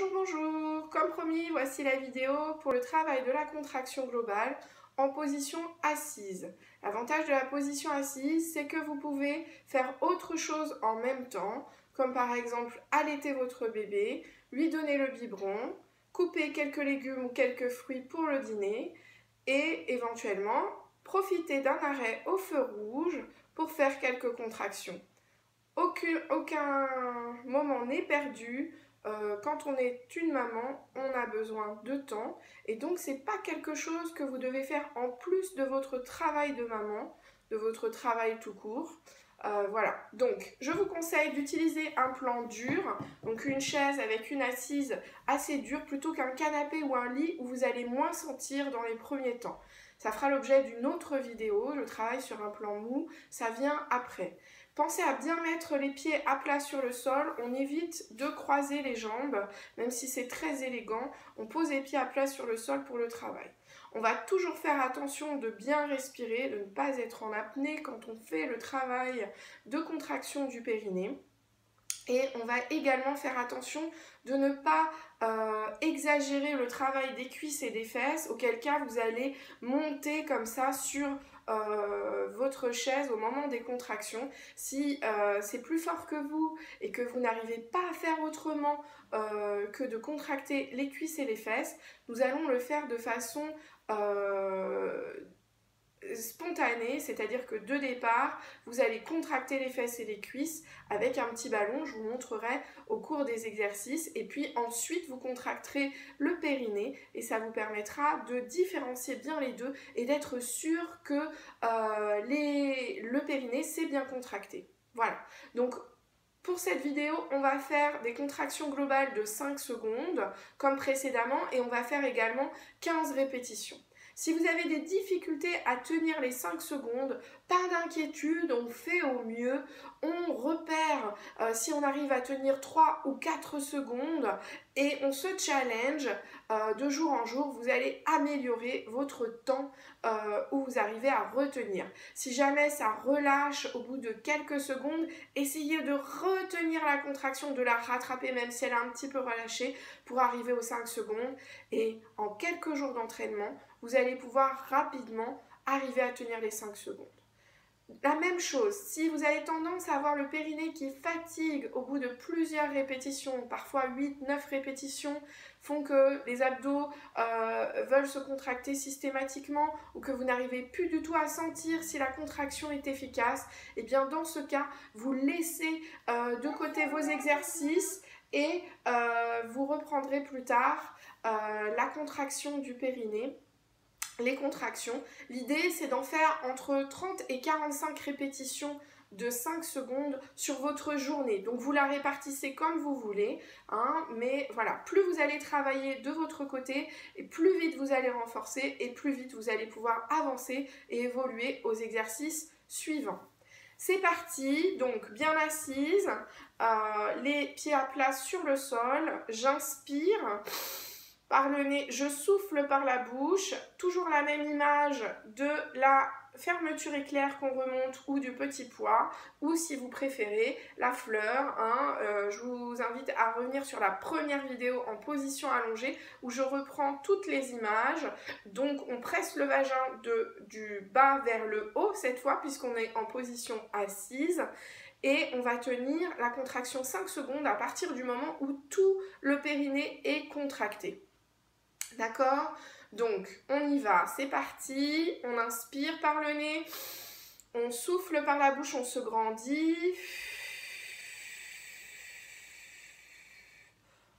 Bonjour, bonjour. Comme promis, voici la vidéo pour le travail de la contraction globale en position assise. L'avantage de la position assise, c'est que vous pouvez faire autre chose en même temps, comme par exemple allaiter votre bébé, lui donner le biberon, couper quelques légumes ou quelques fruits pour le dîner et éventuellement profiter d'un arrêt au feu rouge pour faire quelques contractions. Aucun moment n'est perdu. Quand on est une maman, on a besoin de temps et donc c'est pas quelque chose que vous devez faire en plus de votre travail de maman, de votre travail tout court. Voilà, donc je vous conseille d'utiliser un plan dur, donc une chaise avec une assise assez dure plutôt qu'un canapé ou un lit où vous allez moins sentir dans les premiers temps. Ça fera l'objet d'une autre vidéo, je travaille sur un plan mou, ça vient après. Pensez à bien mettre les pieds à plat sur le sol, on évite de croiser les jambes, même si c'est très élégant, on pose les pieds à plat sur le sol pour le travail. On va toujours faire attention de bien respirer, de ne pas être en apnée quand on fait le travail de contraction du périnée. Et on va également faire attention de ne pas exagérer le travail des cuisses et des fesses, auquel cas vous allez monter comme ça sur votre chaise au moment des contractions. Si c'est plus fort que vous et que vous n'arrivez pas à faire autrement que de contracter les cuisses et les fesses, nous allons le faire de façon spontanée, c'est-à-dire que de départ, vous allez contracter les fesses et les cuisses avec un petit ballon, je vous montrerai au cours des exercices, et puis ensuite vous contracterez le périnée et ça vous permettra de différencier bien les deux et d'être sûr que le périnée s'est bien contracté. Voilà, donc pour cette vidéo, on va faire des contractions globales de 5 secondes comme précédemment et on va faire également 15 répétitions. Si vous avez des difficultés à tenir les 5 secondes, pas d'inquiétude, on fait au mieux, on repère si on arrive à tenir 3 ou 4 secondes et on se challenge de jour en jour, vous allez améliorer votre temps où vous arrivez à retenir. Si jamais ça relâche au bout de quelques secondes, essayez de retenir la contraction, de la rattraper même si elle a un petit peu relâché pour arriver aux 5 secondes et en quelques jours d'entraînement, vous allez pouvoir rapidement arriver à tenir les 5 secondes. La même chose, si vous avez tendance à avoir le périnée qui fatigue au bout de plusieurs répétitions, parfois 8-9 répétitions, font que les abdos veulent se contracter systématiquement ou que vous n'arrivez plus du tout à sentir si la contraction est efficace, et bien dans ce cas, vous laissez de côté vos exercices et vous reprendrez plus tard la contraction du périnée. Les contractions, l'idée c'est d'en faire entre 30 et 45 répétitions de 5 secondes sur votre journée. Donc vous la répartissez comme vous voulez, hein, mais voilà, plus vous allez travailler de votre côté et plus vite vous allez renforcer et plus vite vous allez pouvoir avancer et évoluer aux exercices suivants. C'est parti, donc bien assise, les pieds à plat sur le sol, j'inspire. Par le nez, je souffle par la bouche, toujours la même image de la fermeture éclair qu'on remonte ou du petit pois, ou si vous préférez, la fleur. Hein, je vous invite à revenir sur la première vidéo en position allongée où je reprends toutes les images. Donc on presse le vagin du bas vers le haut cette fois puisqu'on est en position assise. Et on va tenir la contraction 5 secondes à partir du moment où tout le périnée est contracté. D'accord? Donc, on y va, c'est parti, on inspire par le nez, on souffle par la bouche, on se grandit,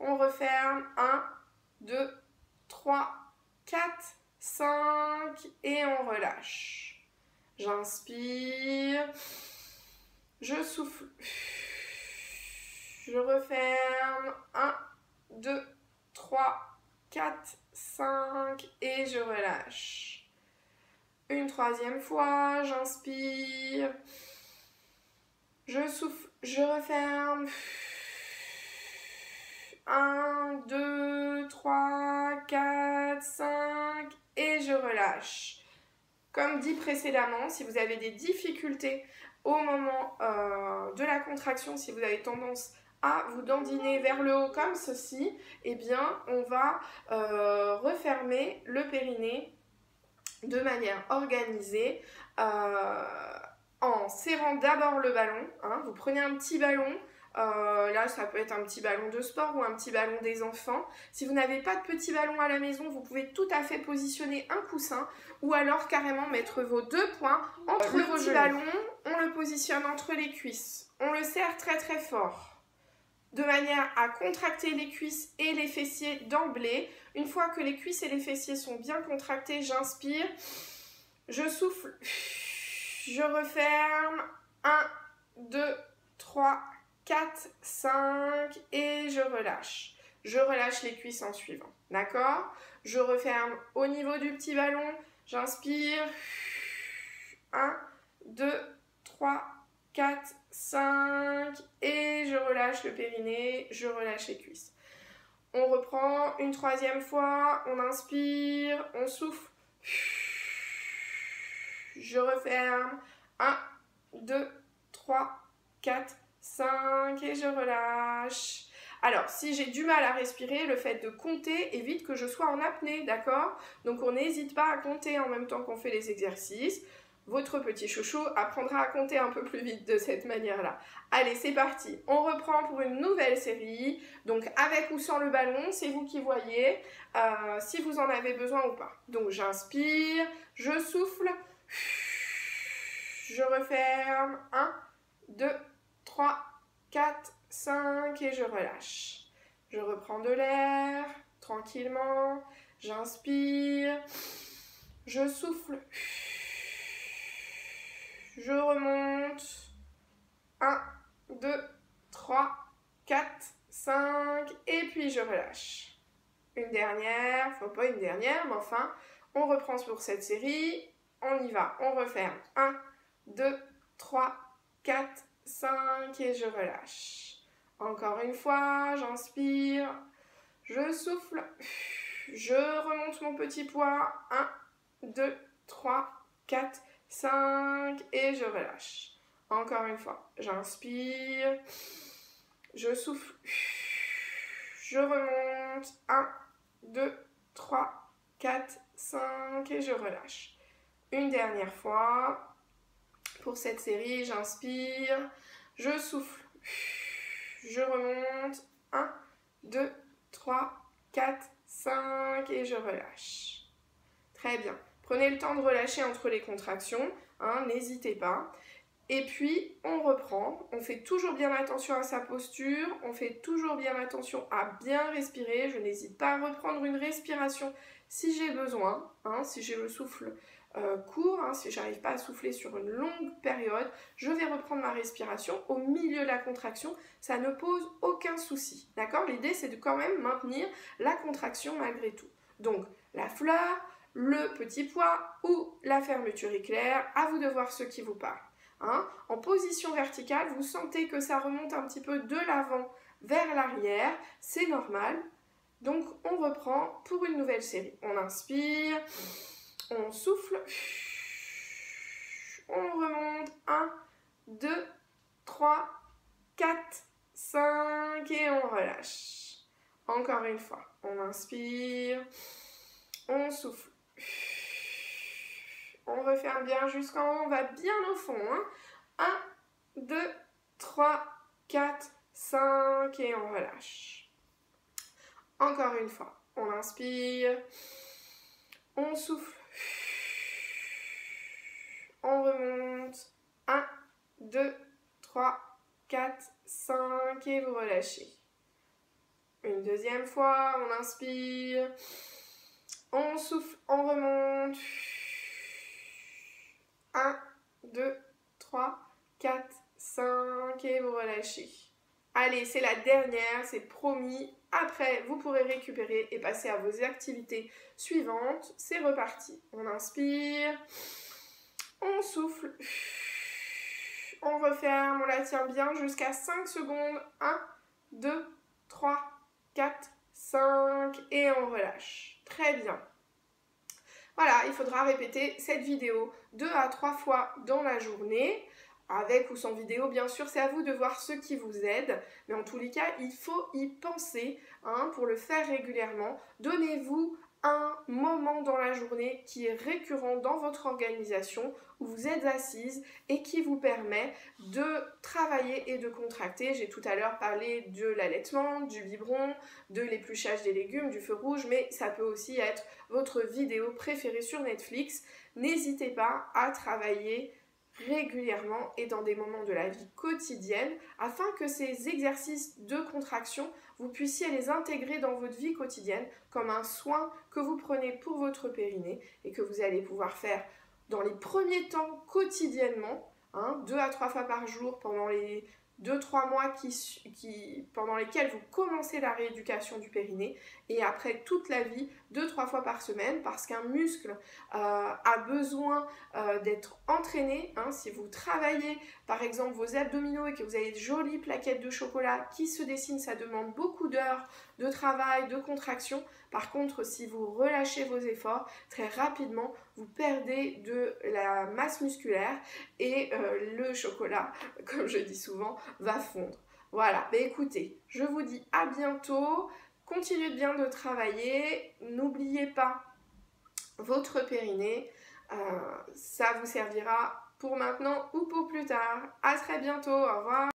on referme, 1, 2, 3, 4, 5 et on relâche. J'inspire, je souffle, je referme, 1, 2, 3, 4, 5 et je relâche. Une troisième fois, j'inspire, je souffle, je referme. 1, 2, 3, 4, 5 et je relâche. Comme dit précédemment, si vous avez des difficultés au moment de la contraction, si vous avez tendance à vous dandiner vers le haut comme ceci, eh bien, on va refermer le périnée de manière organisée en serrant d'abord le ballon. Hein. Vous prenez un petit ballon. Là, ça peut être un petit ballon de sport ou un petit ballon des enfants. Si vous n'avez pas de petit ballon à la maison, vous pouvez tout à fait positionner un coussin ou alors carrément mettre vos 2 poings entre vos petits ballons. On le positionne entre les cuisses. On le serre très très fort de manière à contracter les cuisses et les fessiers d'emblée. Une fois que les cuisses et les fessiers sont bien contractés, j'inspire, je souffle, je referme, 1, 2, 3, 4, 5 et je relâche. Je relâche les cuisses en suivant, d'accord? Je referme au niveau du petit ballon, j'inspire, 1, 2, 3, 4, 5 et je relâche le périnée, je relâche les cuisses. On reprend une 3e fois, on inspire, on souffle, je referme, 1, 2, 3, 4, 5 et je relâche. Alors, si j'ai du mal à respirer, le fait de compter évite que je sois en apnée, d'accord? Donc, on n'hésite pas à compter en même temps qu'on fait les exercices. Votre petit chouchou apprendra à compter un peu plus vite de cette manière-là. Allez, c'est parti. On reprend pour une nouvelle série. Donc, avec ou sans le ballon, c'est vous qui voyez si vous en avez besoin ou pas. Donc, j'inspire, je souffle, je referme, 1, 2, 3, 4, 5 et je relâche. Je reprends de l'air tranquillement, j'inspire, je souffle, je remonte, 1, 2, 3, 4, 5 et puis je relâche. Une dernière, enfin pas une dernière, mais enfin, on reprend pour cette série, on y va, on referme, 1, 2, 3, 4, 5 et je relâche. Encore une fois, j'inspire, je souffle, je remonte mon petit poids, 1, 2, 3, 4, 5 et je relâche. Encore une fois, j'inspire, je souffle, je remonte, 1, 2, 3, 4, 5 et je relâche. Une dernière fois, pour cette série, j'inspire, je souffle, je remonte, 1, 2, 3, 4, 5 et je relâche. Très bien. Prenez le temps de relâcher entre les contractions, hein, n'hésitez pas. Et puis, on reprend. On fait toujours bien attention à sa posture. On fait toujours bien attention à bien respirer. Je n'hésite pas à reprendre une respiration si j'ai besoin, hein, si j'ai le souffle court, hein, si j'arrive pas à souffler sur une longue période, je vais reprendre ma respiration au milieu de la contraction. Ça ne pose aucun souci, d'accord? L'idée, c'est de quand même maintenir la contraction malgré tout. Donc, la fleur, le petit pois ou la fermeture éclair, à vous de voir ce qui vous parle. Hein. En position verticale, vous sentez que ça remonte un petit peu de l'avant vers l'arrière, c'est normal. Donc on reprend pour une nouvelle série. On inspire, on souffle, on remonte, 1, 2, 3, 4, 5 et on relâche. Encore une fois, on inspire, on souffle. On referme bien jusqu'en haut, on va bien au fond. Hein. 1, 2, 3, 4, 5 et on relâche. Encore une fois, on inspire, on souffle, on remonte. 1, 2, 3, 4, 5 et vous relâchez. Une deuxième fois, on inspire, on souffle, on remonte. 1, 2, 3, 4, 5 et vous relâchez. Allez, c'est la dernière, c'est promis. Après, vous pourrez récupérer et passer à vos activités suivantes. C'est reparti. On inspire, on souffle, on referme, on la tient bien jusqu'à 5 secondes. 1, 2, 3, 4, 5 et on relâche. Très bien. Voilà, il faudra répéter cette vidéo 2 à 3 fois dans la journée. avec ou sans vidéo, bien sûr, c'est à vous de voir ce qui vous aide, mais en tous les cas, il faut y penser pour le faire régulièrement. Donnez-vous un moment dans la journée qui est récurrent dans votre organisation, où vous êtes assise et qui vous permet de travailler et de contracter. J'ai tout à l'heure parlé de l'allaitement, du biberon, de l'épluchage des légumes, du feu rouge, mais ça peut aussi être votre vidéo préférée sur Netflix. N'hésitez pas à travailler régulièrement et dans des moments de la vie quotidienne afin que ces exercices de contraction, vous puissiez les intégrer dans votre vie quotidienne comme un soin que vous prenez pour votre périnée et que vous allez pouvoir faire dans les premiers temps quotidiennement, 2 à 3 fois par jour pendant les 2-3 mois pendant lesquels vous commencez la rééducation du périnée, et après toute la vie 2-3 fois par semaine, parce qu'un muscle a besoin d'être entraîné. Si vous travaillez par exemple vos abdominaux et que vous avez de jolies plaquettes de chocolat qui se dessinent, ça demande beaucoup d'heures de travail, de contraction. Par contre, si vous relâchez vos efforts, très rapidement vous perdez de la masse musculaire et le chocolat, comme je dis souvent, va fondre. Voilà, mais écoutez, je vous dis à bientôt, continuez bien de travailler, n'oubliez pas votre périnée, ça vous servira pour maintenant ou pour plus tard. À très bientôt, au revoir.